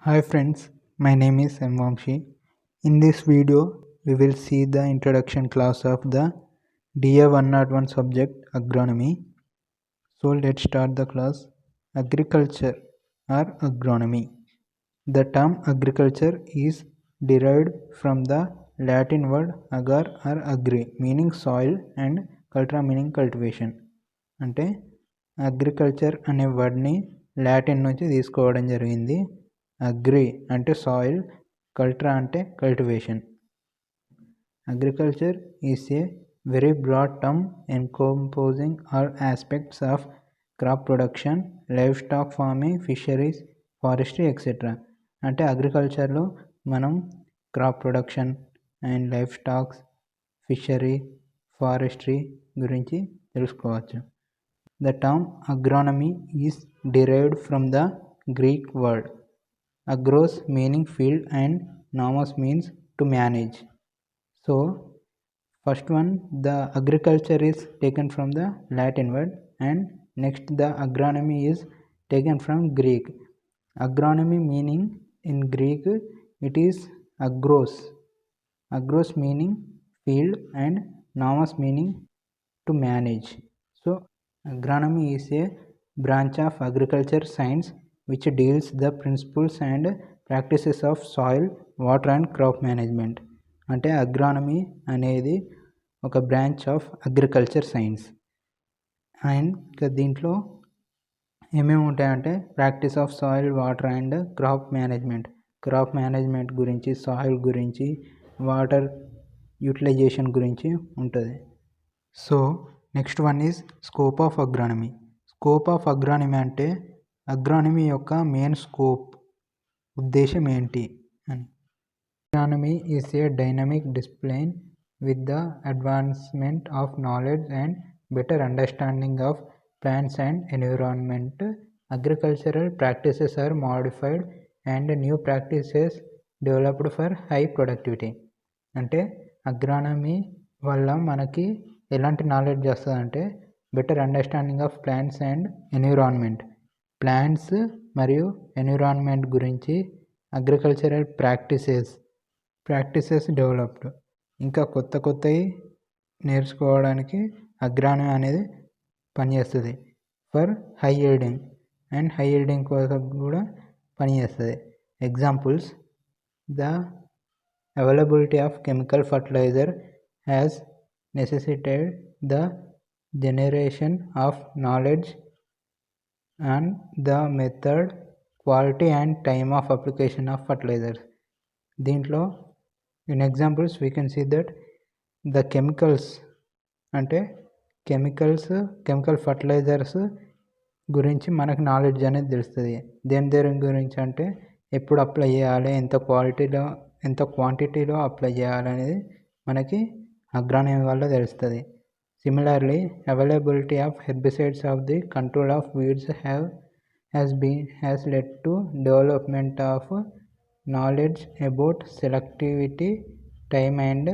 Hi friends, my name is M. Vamshi. In this video, we will see the introduction class of the DA 101 subject agronomy. So let's start the class. Agriculture or agronomy. The term agriculture is derived from the Latin word agar or agri meaning soil and cultura meaning cultivation. అంటే agriculture అనే వర్డ్ని Latin నుంచి తీసుకోవడం జరిగింది. Agri అంటే soil, కల్ట్రా అంటే cultivation. Agriculture is a very broad term encompassing all aspects of crop production, livestock farming, fisheries, forestry, etc. అంటే అగ్రికల్చర్లో మనం crop production and life stocks, fishery, forestry గురించి తెలుసుకోవచ్చు. The term agronomy is derived from the Greek word agros meaning field and nomos means to manage. So first one, the agriculture is taken from the Latin word, and next the agronomy is taken from Greek. Agronomy meaning in Greek it is agros. Agros meaning field and nomos meaning to manage. So agronomy is a branch of agriculture science which deals the principles and practices of soil, water and crop management. అంటే agronomy అనేది ఒక branch of agriculture science. And ఇక దీంట్లో ఏమేమి ఉంటాయంటే practice of soil, water and crop management. Crop management గురించి, soil గురించి, water utilisation గురించి ఉంటుంది. So next one is scope of agronomy. Scope of agronomy అంటే అగ్రానమీ యొక్క మెయిన్ స్కోప్, ఉద్దేశం ఏంటి అని. Agronomy is a dynamic discipline with the advancement of knowledge and better understanding of plants and environment. Agricultural practices are modified and new practices developed for high productivity. అంటే agronomy వల్ల మనకి ఎలాంటి knowledge వస్తుందంటే better understanding of plants and environment. Plants మరియు environment గురించి agricultural practices developed. ఇంకా కొత్తవి నేర్చుకోవడానికి అగ్రానమీ అనేది పనిచేస్తుంది. For high yielding and high yielding కోసం కూడా పనిచేస్తుంది. Examples, the availability of chemical fertiliser has necessitated the generation of knowledge and the method, quality and time of application of fertilizers. దీంట్లో in examples we can see that the chemicals అంటే chemical fertilisers గురించి మనకు knowledge అనేది తెలుస్తుంది. దేని గురించి అంటే ఎప్పుడు అప్లై చేయాలి, ఎంత క్వాంటిటీలో అప్లై చేయాలి అనేది మనకి అగ్రానమీ వల్ల తెలుస్తుంది. Similarly availability of herbicides of the control of weeds has led to development of knowledge about selectivity, time and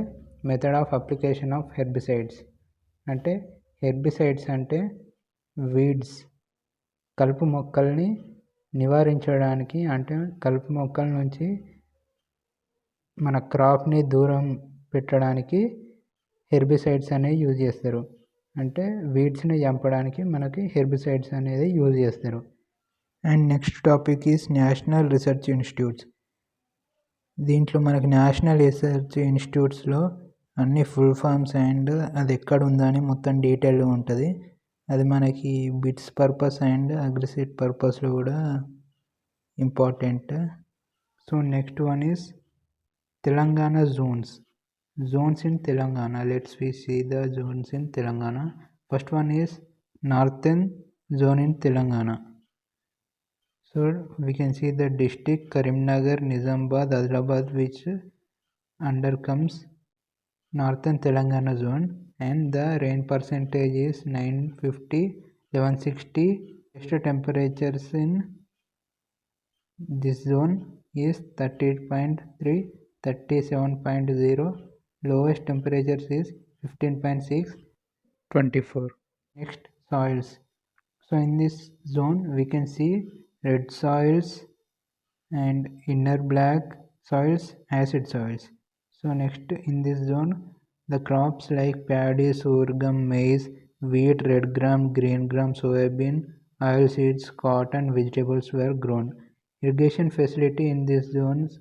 method of application of herbicides. అంటే హెర్బిసైడ్స్ అంటే వీడ్స్, కలుపు మొక్కల్ని నివారించడానికి, అంటే కలుపు మొక్కల నుంచి మన క్రాప్ని దూరం పెట్టడానికి హెర్బిసైడ్స్ అనేవి యూజ్ చేస్తారు. అంటే వీడ్స్ని చంపడానికి మనకి హెర్బిసైడ్స్ అనేది యూజ్ చేస్తారు. And next topic is national research institutes. దీంట్లో మనకి నేషనల్ రీసెర్చ్ ఇన్స్టిట్యూట్స్లో అన్ని ఫుల్ ఫామ్స్ అండ్ అది ఎక్కడ ఉందని మొత్తం డీటెయిల్గా ఉంటుంది. అది మనకి బిట్స్ పర్పస్ అండ్ అగ్రిసీడ్ పర్పస్లో కూడా important. So next one is Telangana zones in Telangana. Let's see the zones in Telangana. First one is northern zone in Telangana. So we can see the district Karimnagar, Nizamabad, Adilabad which undercomes northern Telangana zone, and the rain percentage is 950, 1160. Best temperatures in this zone is 30.3, 37.0. Lowest temperatures is 15.6, 24. Next, soils. So in this zone we can see red soils and inner black soils, acid soils. So next in this zone, the crops like paddy, sorghum, maize, wheat, red gram, green gram, soybean, oil seeds, cotton, vegetables were grown. Irrigation facility in these zones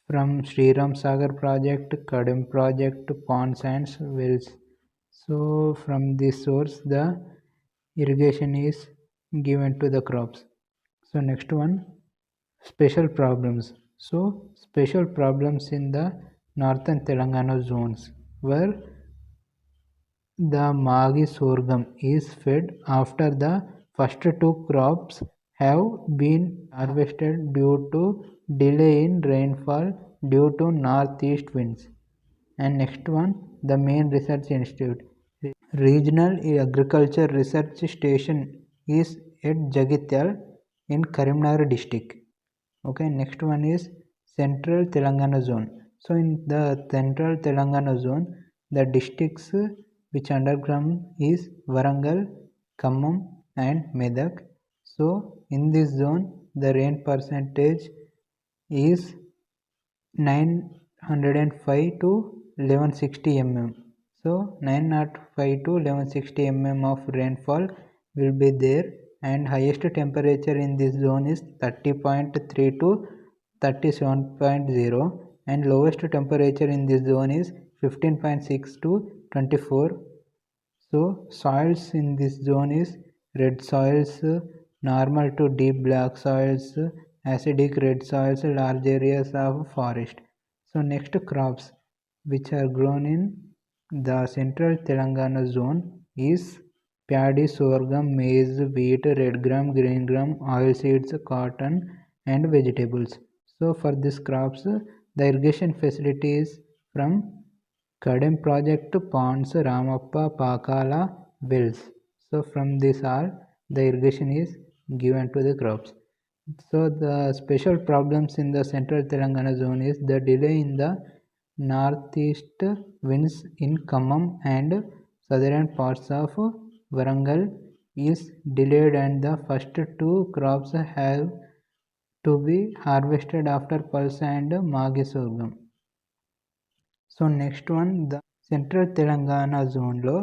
from Sriram Sagar project, Kadam project, ponds and wells. So from this source, the irrigation is given to the crops. So next one, special problems. So special problems in the northern Telangana zones where the Magi sorghum is fed after the first two crops have been harvested due to delay in rainfall due to northeast winds. And next one, the main research institute. Regional Agriculture Research Station is at Jagityal in Karimnagar district. Okay, next one is Central Telangana Zone. So in the Central Telangana Zone, the districts which underground is Warangal, Khammam and Medak. So in this zone, the rain percentage is 905 to 1160 mm. So 905 to 1160 mm of rainfall will be there, and highest temperature in this zone is 30.3 to 37.0, and lowest temperature in this zone is 15.6 to 24. So soils in this zone is red soils, normal to deep black soils, acidic red soils, large areas of forest. So next crops which are grown in the central Telangana zone is paddy, sorghum, maize, wheat, red gram, green gram, oil seeds, cotton and vegetables. So for these crops, the irrigation facilities from Kadam project ponds, Ramappa, Pakala, wells. So from this all, the irrigation is given to the crops. So the special problems in the central Telangana zone is the delay in the northeast winds in Khammam and southern parts of Warangal is delayed, and the first two crops have to be harvested after pulse and magi sorghum. So next one, the Central Telangana జోన్లో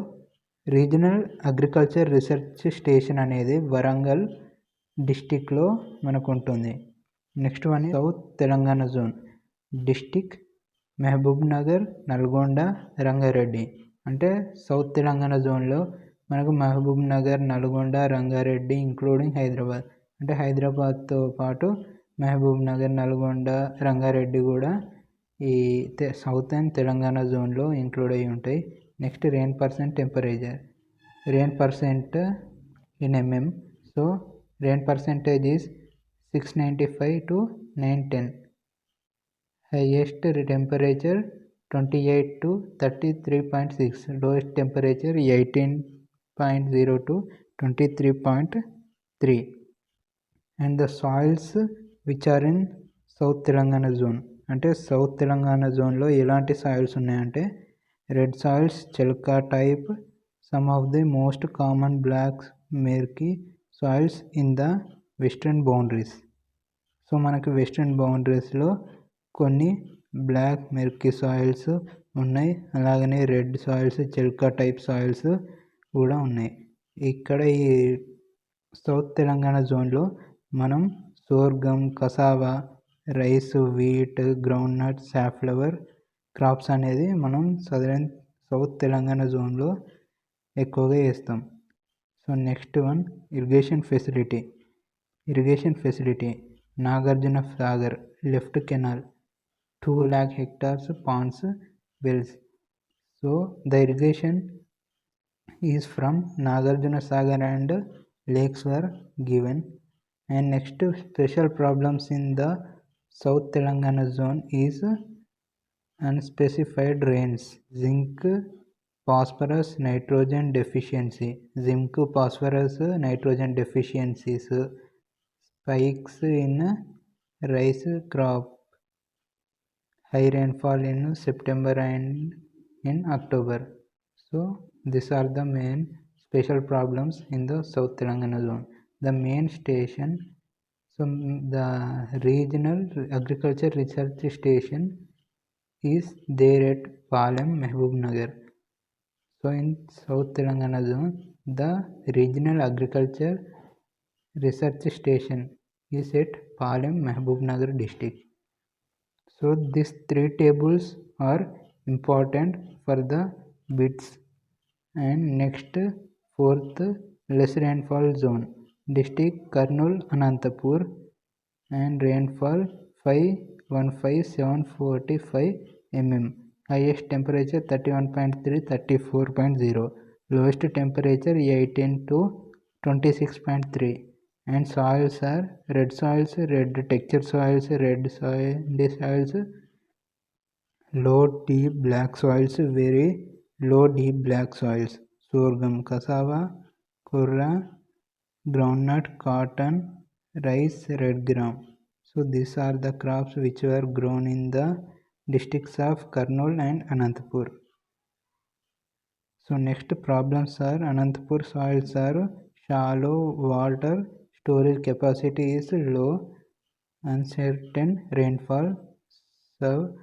regional agriculture research station అనేది వరంగల్ డిస్టిక్లో మనకు ఉంటుంది. Next one south Telangana zone district Mahabubnagar, Nalgonda, Rangareddy. అంటే south Telangana జోన్లో మనకు Mahabubnagar, Nalgonda, Rangareddy including Hyderabad. అంటే హైదరాబాద్తో పాటు మహబూబ్ నగర్, నల్గొండ, రంగారెడ్డి కూడా ఈ సౌత్ అండ్ తెలంగాణ జోన్లో ఇంక్లూడ్ అయ్యి ఉంటాయి. Next rain percent, temperature. Rain percent in MM. So rain percentage is 695 to 910. Highest temperature 28 to 33.6. Lowest temperature 18.0 to 23.3. And the soils which are in south Telangana zone. అంటే south Telangana జోన్లో ఎలాంటి soils ఉన్నాయంటే red soils, chalka type, some of the most common black murky soils in the western boundaries. So మనకి western బౌండరీస్లో కొన్ని black murky soils ఉన్నాయి, అలాగనే red soils, chalka type soils కూడా ఉన్నాయి. ఇక్కడ ఈ సౌత్ తెలంగాణ జోన్లో మనం sorghum, cassava, rice, wheat, groundnut, safflower crops అనేది మనం సౌత్ తెలంగాణ జోన్లో ఎక్కువగా వేస్తాం. So next one irrigation facility. Irrigation facility Nagarjuna Sagar left canal 2 lakh hectares, ponds, wells. So the irrigation is from Nagarjuna Sagar and lakes were given. And next special problems in the South Telangana zone is unspecified rains, zinc, phosphorus, nitrogen deficiency, zinc, phosphorus, nitrogen deficiencies, spikes in rice crop, high rainfall in September and in October. So these are the main special problems in the South Telangana zone. The main station So the regional agriculture research station is there at Palem, Mehboob-Nagar. So in South Telangana zone, the regional agriculture research station is at Palem, Mehboob-Nagar district. So these three tables are important for the bits. And next, fourth, less rainfall zone, district Kurnool, Anantapur, and rainfall 515,745 mm. Highest temperature 31.3, 34.0. Lowest temperature 18 to 26.3. And soils are red soils, red texture soils, red sandy soils, low deep black soils, very low deep black soils, sorghum, cassava, kurra, groundnut, cotton, rice, red gram. So these are the crops which were grown in the districts of Kurnool and Anantapur. So next problems are Anantapur soils are shallow, water storage capacity is low, uncertain rainfall, serve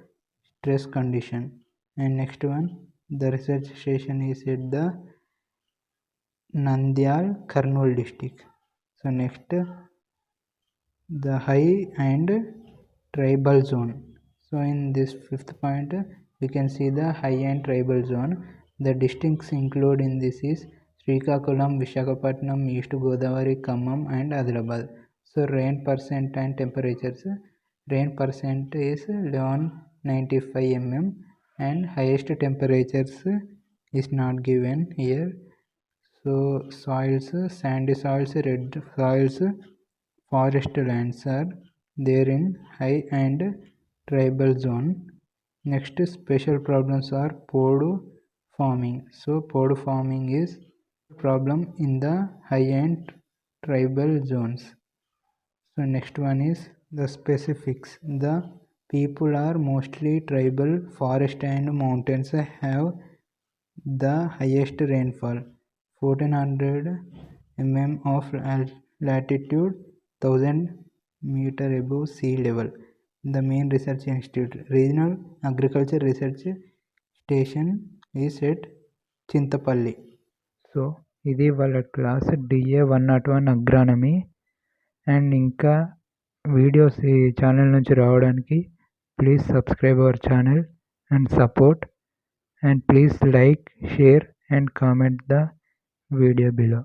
stress condition. And next one, the research station is at the Nandyal, Kurnool district. So next, the high and tribal zone. So in this fifth point, we can see the high and tribal zone. The districts included in this is Srikakulam, Visakhapatnam, East Godavari, Khammam, and Adilabad. So rain percent and temperatures. Rain percent is 1195 mm and highest temperatures is not given here. So soils, sandy soils, red soils, forest lands are there in high and tribal zone. Next, special problems are podu farming. So podu farming is problem in the high and tribal zones. So next one is the specifics. The people are mostly tribal. Forest and mountains have the highest rainfall, 1400 mm of latitude, 1000 meter above sea level. The main research institute, regional agriculture research station is at Chintapalli. So ఇది వాళ్ళ class DA 101 agronomy. And ఇంకా videos ఈ channel నుంచి రావడానికి please subscribe our channel and support. And please like, share and comment the video below.